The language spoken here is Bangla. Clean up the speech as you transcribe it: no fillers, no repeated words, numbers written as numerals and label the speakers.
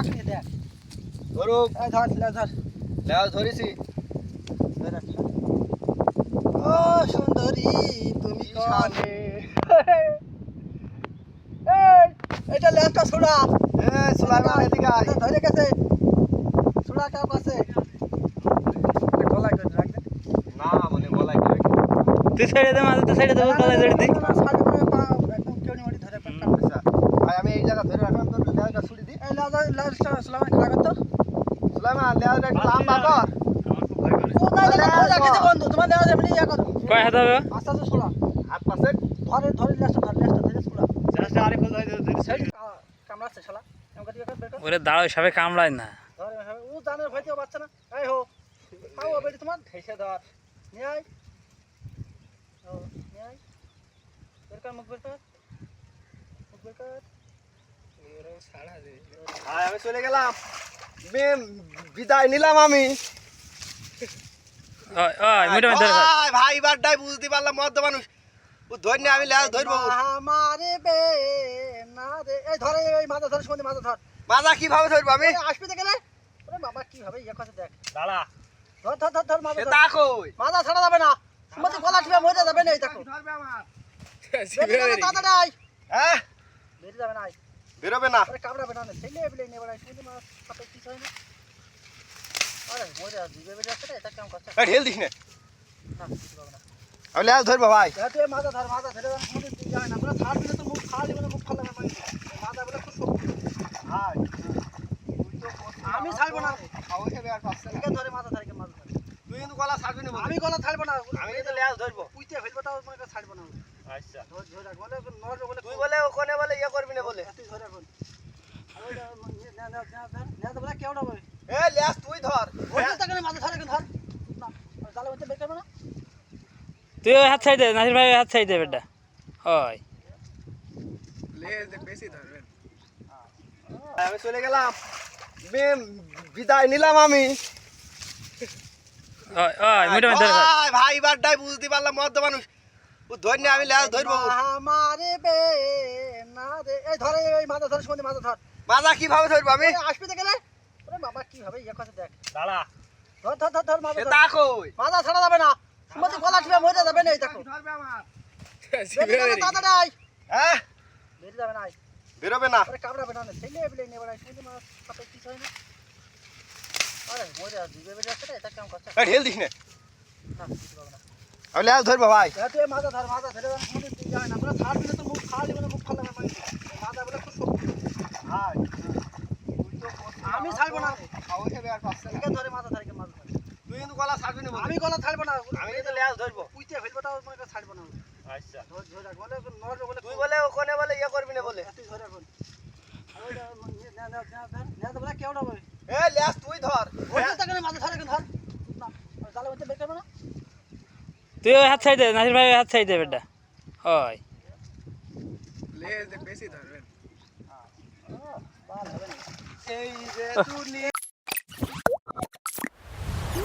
Speaker 1: খেয়ে দেখ
Speaker 2: ধরুক
Speaker 1: ধর ধর
Speaker 2: লেজ ধরেছি।
Speaker 1: ও সুন্দরী তুমি কনে এটা লেজটা ছোড়া
Speaker 2: সুলাইমান এদিকে আয়।
Speaker 1: ধরে গেছে ছোড়া কাপ আছে গলায় করে রাখ দে
Speaker 2: না মানে গলায় করে
Speaker 3: তুই ছেড়ে দে মাঝে, তুই ছেড়ে দে, গলায় ছেড়ে দে।
Speaker 1: একদম কেউনি মাটি ধরে
Speaker 2: আচ্ছা ভাই আমি এই জায়গা ধরে রাখলাম, তোর লেজটা ছুটি দি।
Speaker 1: এই লেজটা সালামে খেলা করতো
Speaker 2: সুলাইমান লেজটা একটু লম্বা কর।
Speaker 1: ও দাদা রাখতে বন্ধু তোমার লেজ এমনি ইয়া করো
Speaker 3: কয় হাত হবে?
Speaker 1: আস্তে আস্তে ছোড়া
Speaker 2: হাত পাশে
Speaker 1: ধরে লেজটা ধরে ছোড়া কামড়াচ্ছে শালা আমাকে দিয়ে বের কর
Speaker 3: ওরে দাঁড়াও, সবে কামড়ায় না।
Speaker 1: ধরে ও জানের ভয়তেও বাচ্চা না এই হো খাও বেটি তোমার ঘেসে ধর নিয়ে আয় ও নিয়ে আয় বের কর মুখ বের কর
Speaker 2: ভাই আমি চলে গেলাম, বিদায় নিলাম আমি।
Speaker 3: ওই ওই মিটা মিটা ধর।
Speaker 2: ভাই ভাই এবারটাই বুঝতে পারলাম মদ্য মানুষ ও ধরনি, আমি লেজ ধরবো।
Speaker 1: আমারে বে না রে এই ধরে এই মাথা ধর শুনে মাথা ধর
Speaker 2: মাজা কিভাবে ধরবো আমি?
Speaker 1: আসবি দেখে রে ওরে বাবা কি হবে ইয়া কথা দেখ
Speaker 2: দাঁড়া
Speaker 1: ধর মাথা
Speaker 2: সে
Speaker 1: ধর
Speaker 2: তা কই
Speaker 1: মাথা ছাড়া যাবে না তোমাদের গলা টিপে মরে যাবে না এই দেখো
Speaker 2: ধরবে আমার।
Speaker 1: বেরিয়ে যাবে তাড়াতাড়ি আয়
Speaker 2: হ্যাঁ
Speaker 1: বেরিয়ে যাবে না আয়
Speaker 2: বেরোবে না।
Speaker 1: আরে কামড়াবে না ছেলে বলে নিয়ে বেড়ায় শুনে মাছ সাথে কি হয় না আরে মরে যাবে বেরিয়ে যাচ্ছে রে এটা কেমন করছে
Speaker 2: এই ঢেল দিস না,
Speaker 1: না কিছু হবে না
Speaker 2: আমি লেজ ধরবো ভাই।
Speaker 1: তুই মাথা ধর মাথা ধরে মনে তুই যায় না পুরো ছাড় দিলে তো মুখ ফাড়ি মানে মুখ ফালা মানে মাথা বলে খুব শক্ত
Speaker 2: ভাই
Speaker 1: আমি ছাড়বো না
Speaker 2: খাওয়া খাবে আর পাচ্ছে না।
Speaker 1: একে ধরে মাথা ধরে মাথা ধরে
Speaker 2: তুই কিন্তু গলা ছাড়বি না বলবি।
Speaker 1: আমি গলা ছাড়বো না
Speaker 2: আমি কিন্তু লেজ ধরবো।
Speaker 1: পুইতে ফেলবো তাও মনে ছাড়বো না
Speaker 2: আচ্ছা
Speaker 1: ধর ধরে রাখ বলে নড়বে বলে
Speaker 2: তুই বলে ওখানে বলে ইয়ে করবি না বলে।
Speaker 1: তুই ধরে রাখ আমি না বলে কেউ না বলে
Speaker 2: এ লেজ তুই ধর।
Speaker 1: ওই তাকে মাথা ধরে ধর না জালে মধ্যে বের করবে না
Speaker 3: তুই ওই হাত ছাই দে, নাসির ভাই ওই হাত ছাই দে বেটা। ওই
Speaker 2: লেজ বেশি ধরবেন। আমি চলে গেলাম, বিদায় নিলাম আমি।
Speaker 3: ওই ওই মিটা মিটা ধর।
Speaker 2: ভাই ভাই এবারটাই বুঝতে পারলাম মদ্য মানুষ ও ধরনি, আমি লেজ ধরবো।
Speaker 1: আমারে বে না রে এই ধরে এই মাথা ধরে শুনে মাথা ধর
Speaker 2: মাজা কিভাবে ধরবো আমি?
Speaker 1: আসবি দেখে রে ওরে বাবা কি হবে ইয়া কথা দেখ
Speaker 2: দাঁড়া
Speaker 1: ধর মাথা
Speaker 2: সে
Speaker 1: ধর
Speaker 2: তা কই
Speaker 1: মাথা ছাড়া যাবে না তোমাদের গলা টিপে মরে যাবে না এই দেখো
Speaker 2: ধরবে আমার।
Speaker 1: বেরিয়ে যাবে তাড়াতাড়ি আয়
Speaker 2: হ্যাঁ
Speaker 1: বেরিয়ে যাবে না আয়
Speaker 2: বেরোবে না।
Speaker 1: আরে কামড়াবে না ছেলে বলে নিয়ে বেড়ায় শুনে মাছ সাথে কি হয় না আরে মরে যাবে বেরিয়ে যাচ্ছে রে এটা কেমন করছে
Speaker 2: এই ঢেল দিস না,
Speaker 1: না কিছু হবে না
Speaker 2: আমি লেজ ধরবো ভাই।
Speaker 1: তুই মাথা ধরে মনে তুই যায় না পুরো ছাড় দিলে তো মুখ ফাড়ি মানে মুখ ফালা মানে মাথা বলে খুব শক্ত
Speaker 2: ভাই
Speaker 1: আমি ছাড়বো না
Speaker 2: খাওয়া খাবে আর পাচ্ছে না।
Speaker 1: একে ধরে মাথা ধরে
Speaker 2: তুই কিন্তু গলা ছাড়বি না বলবি।
Speaker 1: আমি গলা ছাড়বো না
Speaker 2: আমি কিন্তু লেজ ধরবো।
Speaker 1: পুইতে ফেলবো তাও মনে ছাড়বো না
Speaker 2: আচ্ছা
Speaker 1: ধরে রাখ বলে নড়বে বলে
Speaker 2: তুই বলে ওখানে বলে ইয়ে করবি না বলে।
Speaker 1: তুই ধরে রাখ বলে কেউ না বলে
Speaker 2: এ লেজ তুই ধর।
Speaker 1: ওই তাকে মাথা ধরে ধর না জালে মধ্যে বের করবে না
Speaker 3: তুই ওই হাত ছাই দে, নাসির ভাই ওই হাত ছাই দে বেটা। ওই
Speaker 2: লেজ বেশি ধরবেন।
Speaker 1: ভালো হবে না
Speaker 2: এই যে তুই